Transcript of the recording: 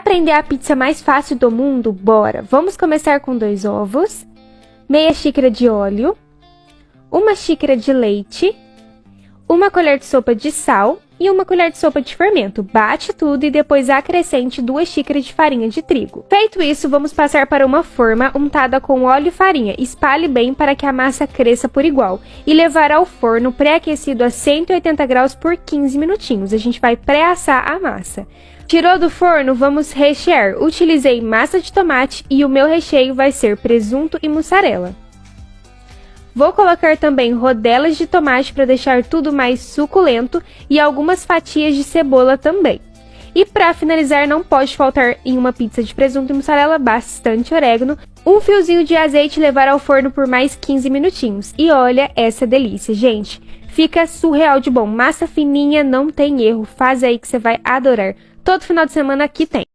aprender a pizza mais fácil do mundo? Bora! Vamos começar com 2 ovos, meia xícara de óleo, 1 xícara de leite, 1 colher de sopa de sal e 1 colher de sopa de fermento. Bate tudo e depois acrescente 2 xícaras de farinha de trigo. Feito isso, vamos passar para uma forma untada com óleo e farinha. Espalhe bem para que a massa cresça por igual e levar ao forno pré-aquecido a 180 graus por 15 minutinhos. A gente vai pré-assar a massa. Tirou do forno, vamos rechear. Utilizei massa de tomate e o meu recheio vai ser presunto e mussarela. Vou colocar também rodelas de tomate para deixar tudo mais suculento e algumas fatias de cebola também. E para finalizar, não pode faltar em uma pizza de presunto e mussarela bastante orégano, um fiozinho de azeite e levar ao forno por mais 15 minutinhos. E olha essa delícia, gente! Fica surreal de bom, massa fininha, não tem erro, faz aí que você vai adorar. Todo final de semana aqui tem.